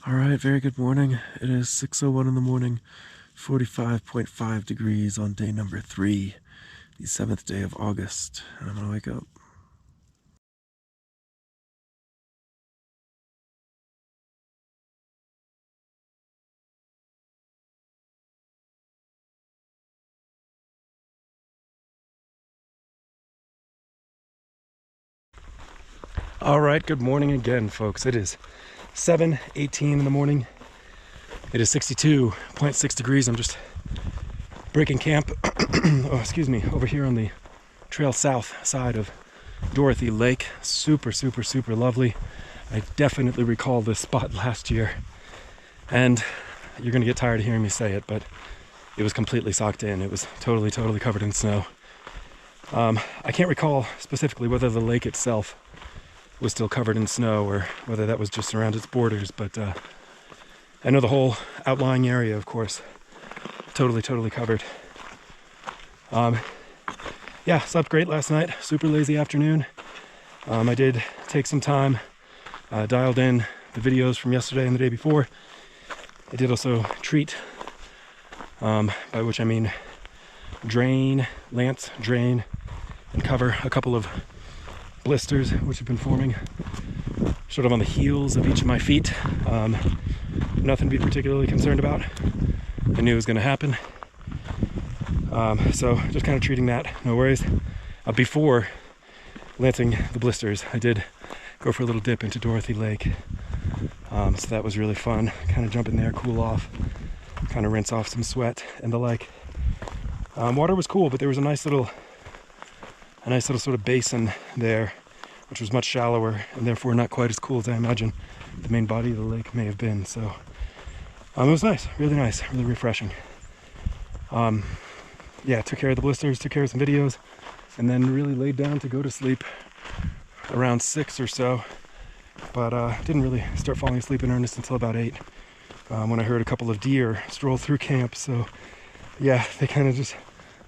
All right, very good morning. It is 6:01 in the morning, 45.5 degrees on day number 3, the 7th day of August, and I'm gonna wake up. All right, good morning again, folks. It is 7:18 in the morning. It is 62.6 degrees. I'm just breaking camp, over here on the trail south side of Dorothy Lake. Super lovely. I definitely recall this spot last year, and you're gonna get tired of hearing me say it, but it was completely socked in. It was totally covered in snow. I can't recall specifically whether the lake itself was still covered in snow or whether that was just around its borders, but I know the whole outlying area, of course, totally covered. Yeah, slept great last night. Super lazy afternoon. I did take some time, dialed in the videos from yesterday and the day before. I did also treat, by which I mean lance, drain, and cover a couple of blisters which have been forming sort of on the heels of each of my feet. Nothing to be particularly concerned about. I knew it was going to happen. So just kind of treating that, no worries. Before lancing the blisters, I did go for a little dip into Dorothy Lake. So that was really fun. Kind of jump in there, cool off, kind of rinse off some sweat and the like. Water was cool, but there was a nice little sort of basin there, which was much shallower and therefore not quite as cool as I imagine the main body of the lake may have been. So it was nice, really refreshing. Yeah, took care of the blisters, took care of some videos, and then really laid down to go to sleep around 6 or so. But didn't really start falling asleep in earnest until about 8, when I heard a couple of deer stroll through camp. So yeah, they kind of just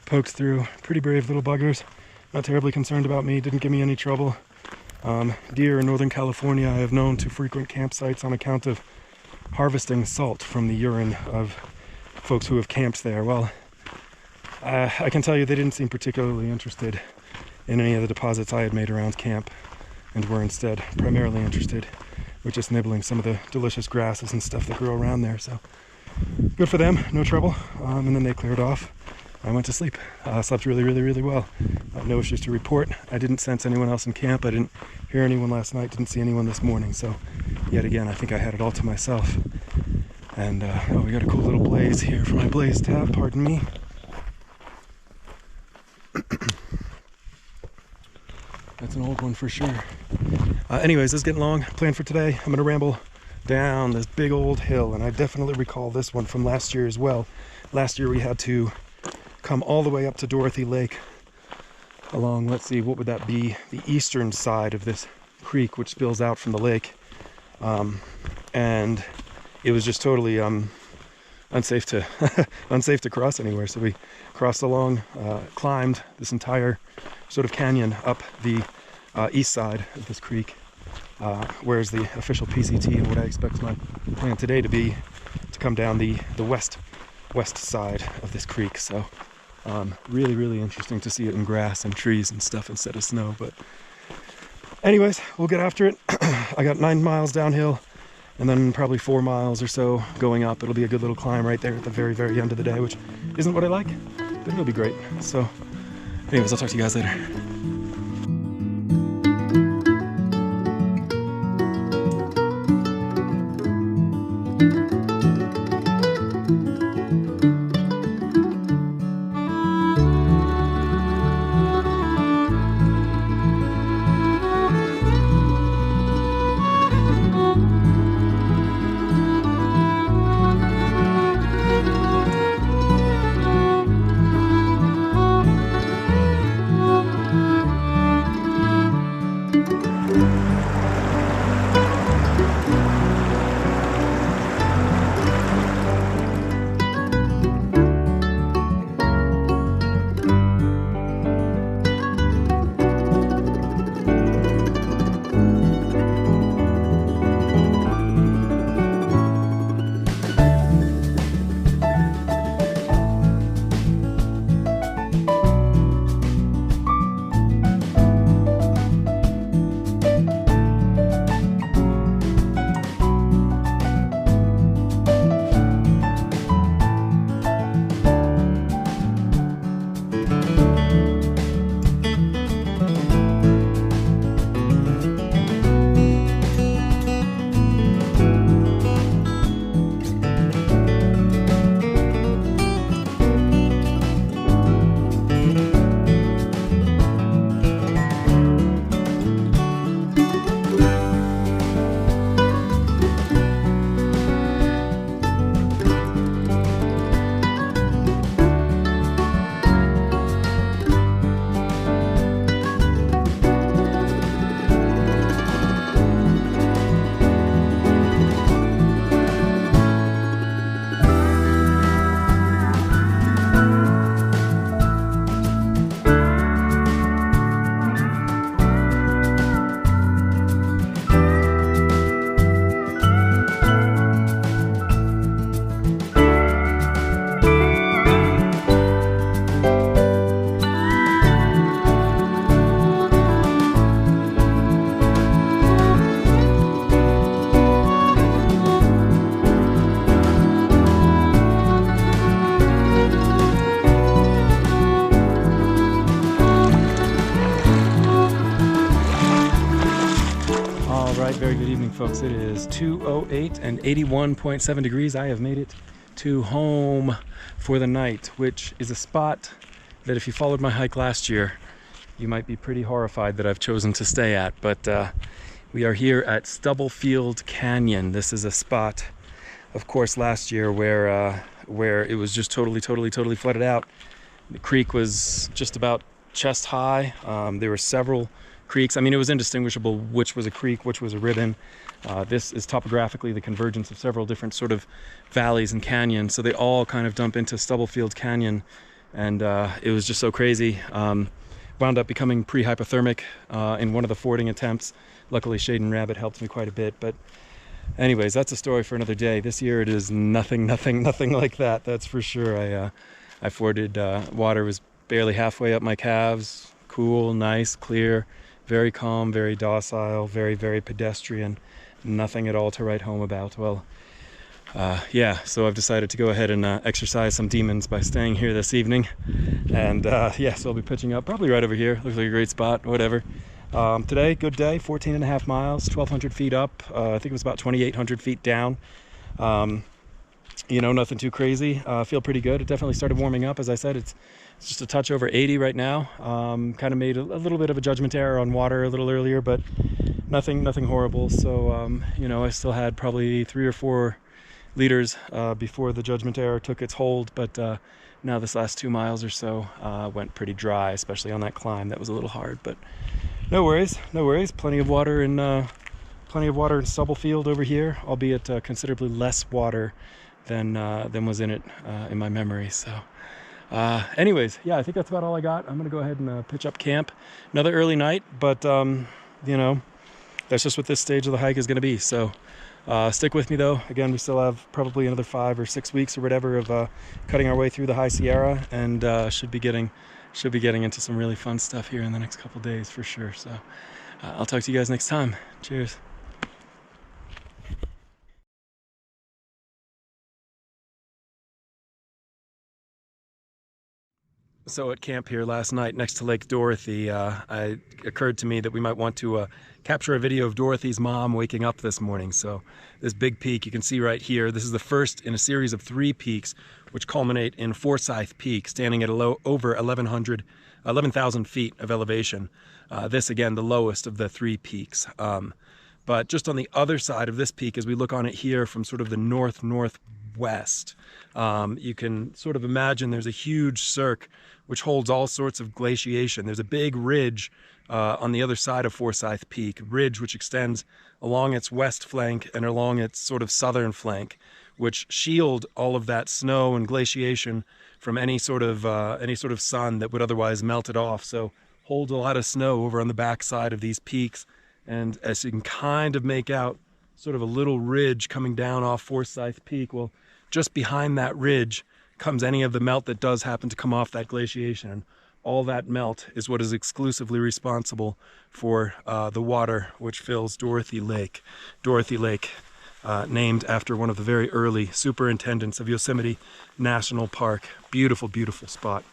poked through. Pretty brave little buggers. Not terribly concerned about me, didn't give me any trouble. Deer in Northern California I have known to frequent campsites on account of harvesting salt from the urine of folks who have camped there. Well, I can tell you they didn't seem particularly interested in any of the deposits I had made around camp, and were instead primarily interested with just nibbling some of the delicious grasses and stuff that grow around there. So good for them, no trouble. And then they cleared off. I went to sleep. Slept really well. No issues to report. I didn't sense anyone else in camp. I didn't hear anyone last night. Didn't see anyone this morning. So yet again, I think I had it all to myself. And oh, we got a cool little blaze here for my blaze tab. Pardon me. That's an old one for sure. Anyways, this is getting long. Plan for today, I'm gonna ramble down this big old hill, and I definitely recall this one from last year as well. Last year we had to come all the way up to Dorothy Lake along, let's see, what would that be? The eastern side of this creek, which spills out from the lake. And it was just totally unsafe to cross anywhere. So we crossed along, climbed this entire sort of canyon up the east side of this creek, whereas the official PCT and what I expect my plan today to be to come down the west side of this creek. So really interesting to see it in grass and trees and stuff instead of snow. But anyways, we'll get after it. I got 9 miles downhill and then probably 4 miles or so going up. It'll be a good little climb right there at the very end of the day, which isn't what I like, but it'll be great. So anyways, I'll talk to you guys later. morning, folks. It is 2:08 and 81.7 degrees. I have made it to home for the night, which is a spot that if you followed my hike last year, you might be pretty horrified that I've chosen to stay at. But we are here at Stubblefield Canyon. This is a spot, of course, last year where it was just totally flooded out. The creek was just about chest high. There were several creeks. I mean, it was indistinguishable which was a creek, which was a ribbon. This is topographically the convergence of several different sort of valleys and canyons, so they all kind of dump into Stubblefield Canyon, and it was just so crazy. Wound up becoming pre-hypothermic in one of the fording attempts. Luckily, Shade and Rabbit helped me quite a bit, but anyways, that's a story for another day. This year it is nothing like that, that's for sure. I forded, water was barely halfway up my calves, cool, nice, clear, very calm, very docile, very pedestrian, nothing at all to write home about. Well, yeah, so I've decided to go ahead and exercise some demons by staying here this evening. And yeah, so I'll be pitching up probably right over here. Looks like a great spot, whatever. Today, good day, 14.5 miles, 1,200 feet up. I think it was about 2,800 feet down. You know, nothing too crazy. Feel pretty good. It definitely started warming up. As I said, it's just a touch over 80 right now. Kind of made a little bit of a judgment error on water a little earlier, but nothing horrible. So, you know, I still had probably 3 or 4 liters before the judgment error took its hold. But now this last 2 miles or so went pretty dry, especially on that climb. That was a little hard, but no worries. Plenty of water in Stubblefield over here, albeit considerably less water than was in it in my memory. So anyways, yeah, I think that's about all I got. I'm gonna go ahead and pitch up camp. Another early night, but you know, that's just what this stage of the hike is gonna be. So stick with me though. Again, we still have probably another 5 or 6 weeks or whatever of cutting our way through the High Sierra, and should be getting into some really fun stuff here in the next couple days for sure. So I'll talk to you guys next time. Cheers. So at camp here last night next to Lake Dorothy, it occurred to me that we might want to capture a video of Dorothy's mom waking up this morning. So this big peak you can see right here, this is the first in a series of 3 peaks which culminate in Forsyth Peak, standing at a low over 11,000 feet of elevation. This again, the lowest of the 3 peaks. But just on the other side of this peak, as we look on it here from sort of the northwest, you can sort of imagine there's a huge cirque which holds all sorts of glaciation. There's a big ridge on the other side of Forsyth Peak, ridge which extends along its west flank and along its sort of southern flank, which shield all of that snow and glaciation from any sort of sun that would otherwise melt it off. So hold a lot of snow over on the back side of these peaks, and as you can kind of make out, sort of a little ridge coming down off Forsyth Peak. Well, just behind that ridge comes any of the melt that does happen to come off that glaciation, and all that melt is what is exclusively responsible for the water which fills Dorothy Lake. Dorothy Lake, named after one of the very early superintendents of Yosemite National Park. Beautiful spot.